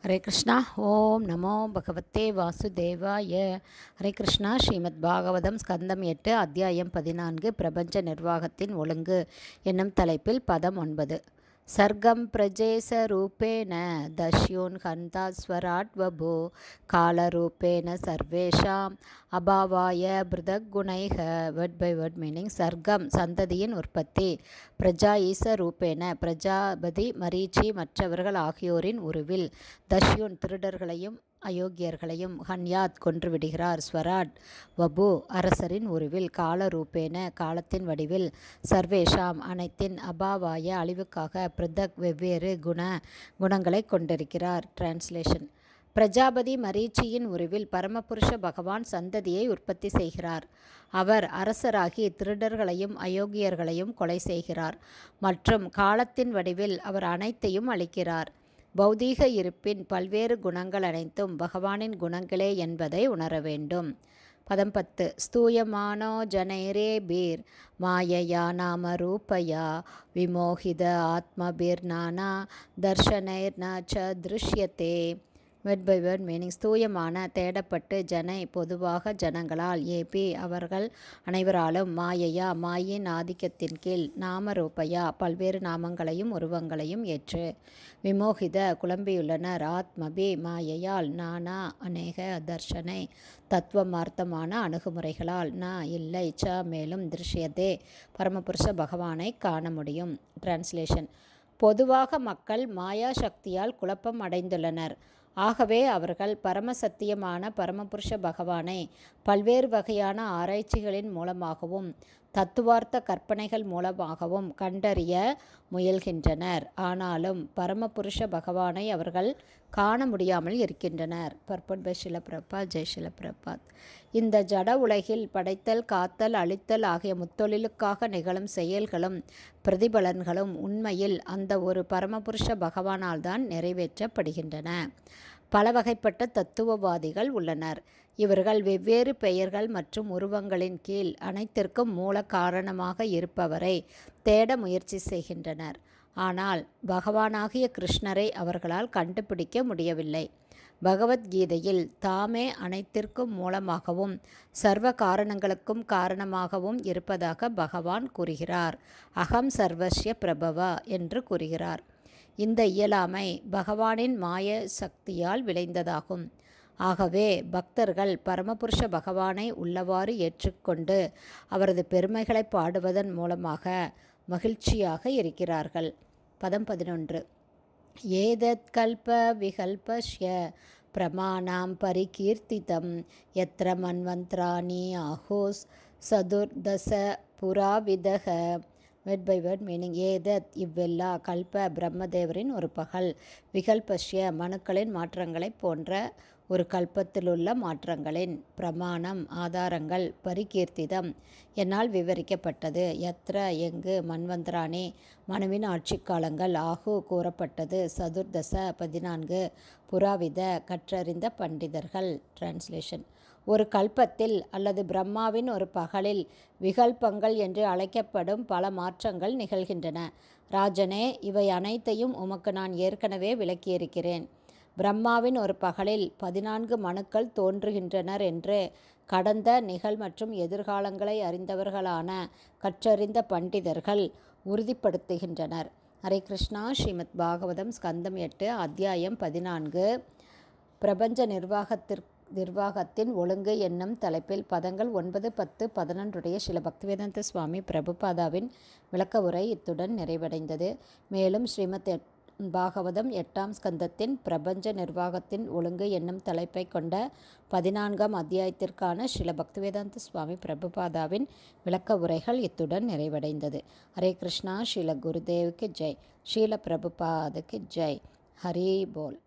हरे कृष्णा। ओम नमो भगवते वासुदेवाय। हरे कृष्णा। ஸ்ரீமத் பாகவதம் ஸ்கந்தம் 8 அத்தியாயம் 14 பிரபஞ்ச நிர்வாகத்தின் ஒழுங்கு என்னும் தலைப்பில் பதம் 9. சர்க்கம் பிரஜேச ரூபேன தஸ்யூன் ஹந்தாஸ்வராட் வபு காலரூபேன சர்வேஷாம் அபாவாய பிருதக் குணைக. Word by word meaning. சர்க்கம் சந்ததியின் உற்பத்தி, பிரஜா ஈச ரூபேன பிரஜாபதி மரீச்சி மற்றவர்கள் ஆகியோரின் உருவில், தஸ்யூன் திருடர்களையும் அயோக்கியர்களையும், ஹன்யாத் கொன்றுவிடுகிறார், ஸ்வராட் வபு அரசரின் உருவில், காலரூபேன காலத்தின் வடிவில், சர்வேஷாம் அனைத்தின், அபாவாய அழிவுக்காக, பிருதக் வெவ்வேறு குணங்களை கொண்டிருக்கிறார். டிரான்ஸ்லேஷன். பிரஜாபதி மரீச்சியின் உருவில் பரமபுருஷ பகவான் சந்ததியை உற்பத்தி செய்கிறார். அவர் அரசராகி திருடர்களையும் அயோக்கியர்களையும் கொலை செய்கிறார் மற்றும் காலத்தின் வடிவில் அவர் அனைத்தையும் அளிக்கிறார். பௌதீக இருப்பின் பல்வேறு குணங்கள் அனைத்தும் பகவானின் குணங்களே என்பதை உணர வேண்டும். பதம் 10. ஸ்தூயமானோ ஜனைரே பீர் மாயையா நாம ரூபயா விமோகித ஆத்மபீர் நானா தர்ஷனைர் ந திருஷ்யத்தே. Word by word meaning. ஸ்தூயமான தேடப்பட்டு, ஜனை பொதுவாக ஜனங்களால், ஏபி அவர்கள் அனைவராலும், மாயையா மாயின் ஆதிக்கத்தின் கீழ், நாமரூபையா பல்வேறு நாமங்களையும் உருவங்களையும் ஏற்று, விமோகித குழம்பியுள்ளனர், ஆத்மபி மாயையால், நானா அநேக, தர்ஷனை தத்துவமார்த்தமான அணுகுமுறைகளால், இல்லை மேலும், திருஷ்யதே பரமபுருஷ பகவானை காண முடியும். டிரான்ஸ்லேஷன். பொதுவாக மக்கள் மாயா சக்தியால் குழப்பம் அடைந்துள்ளனர். ஆகவே அவர்கள் பரமசத்தியமான பரமபுருஷ பகவானை பல்வேறு வகையான ஆராய்ச்சிகளின் மூலமாகவும் தத்துவார்த்த கற்பனைகள் மூலமாகவும் கண்டறிய முயல்கின்றனர். ஆனாலும் பரமபுருஷ பகவானை அவர்கள் காண முடியாமல் இருக்கின்றனர். பர்பட் பை ஷில பிரபாத். ஜெய் ஷில பிரபாத். இந்த ஜட உலகில் படைத்தல், காத்தல், அழித்தல் ஆகிய முத்தொழிலுக்காக நிகழும் செயல்களும் பிரதிபலன்களும் உண்மையில் அந்த ஒரு பரமபுருஷ பகவானால் தான் நிறைவேற்றப்படுகின்றன. பல வகைப்பட்ட தத்துவவாதிகள் உள்ளனர். இவர்கள் வெவ்வேறு பெயர்கள் மற்றும் உருவங்களின் கீழ் அனைத்திற்கும் மூல காரணமாக இருப்பவரை தேட முயற்சி செய்கின்றனர். ஆனால் பகவானாகிய கிருஷ்ணரை அவர்களால் கண்டுபிடிக்க முடியவில்லை. பகவத்கீதையில் தாமே அனைத்திற்கும் மூலமாகவும் சர்வ காரணங்களுக்கும் காரணமாகவும் இருப்பதாக பகவான் கூறுகிறார். அகம் சர்வஸ்ய பிரபவா என்று கூறுகிறார். இந்த இயலாமை பகவானின் மாய சக்தியால் விளைந்ததாகும். ஆகவே பக்தர்கள் பரமபுருஷ பகவானை உள்ளவாறு ஏற்றுக்கொண்டு அவரது பெருமைகளை பாடுவதன் மூலமாக மகிழ்ச்சியாக இருக்கிறார்கள். பதம் 11. ஏதத் கல்ப விகல்பஸ்ய பிரமாணாம் பரிகீர்த்திதம் யத்ர மன்வந்த்ராணி ஆஹோஸ் சதுர்தச புராவிதக. Word by word meaning. ஏதத் இவ்வெல்லா, கல்ப பிரம்மதேவரின் ஒரு பகல், விகல்பஸ்ய மனுக்களின் மாற்றங்களை போன்ற ஒரு கல்பத்திலுள்ள மாற்றங்களின், பிரமாணம் ஆதாரங்கள், பரிகீர்த்திதம் என்னால் விவரிக்கப்பட்டது, யத்ர எங்கு, மன்வந்தராணி மனுவின் ஆட்சி காலங்கள், ஆகு கூறப்பட்டது, சதுர்தச 14 புராவித கற்றறிந்த பண்டிதர்கள். டிரான்ஸ்லேஷன். ஒரு கல்பத்தில் அல்லது பிரம்மாவின் ஒரு பகலில் விகல்பங்கள் என்று அழைக்கப்படும் பல மாற்றங்கள் நிகழ்கின்றன. ராஜனே, இவை அனைத்தையும் உமக்கு நான் ஏற்கனவே விளக்கியிருக்கிறேன். பிரம்மாவின் ஒரு பகலில் 14 மனுக்கள் தோன்றுகின்றனர் என்று கடந்த, நிகழ் மற்றும் எதிர்காலங்களை அறிந்தவர்களான கற்றறிந்த பண்டிதர்கள் உறுதிப்படுத்துகின்றனர். ஹரே கிருஷ்ணா. ஸ்ரீமத் பாகவதம் ஸ்கந்தம் 8 அத்தியாயம் 14 பிரபஞ்ச நிர்வாகத்தின் ஒழுங்கு என்னும் தலைப்பில் பதங்கள் 9, 10, 11 ஸ்ரீல பக்திவேதாந்த சுவாமி பிரபுபாதாவின் விளக்க உரை இத்துடன் நிறைவடைந்தது. மேலும் ஸ்ரீமத் பாகவதம் 8ஆம் ஸ்கந்தத்தின் பிரபஞ்ச நிர்வாகத்தின் ஒழுங்கு என்னும் தலைப்பை கொண்ட 14ஆம் அத்தியாயத்திற்கான ஸ்ரீல பக்திவேதாந்த சுவாமி பிரபுபாதாவின் விளக்க உரைகள் இத்துடன் நிறைவடைந்தது. ஹரே கிருஷ்ணா. ஸ்ரீல குருதேவுக்கு ஜெய். ஸ்ரீல பிரபுபாதுக்கு ஜெய். ஹரி போல்.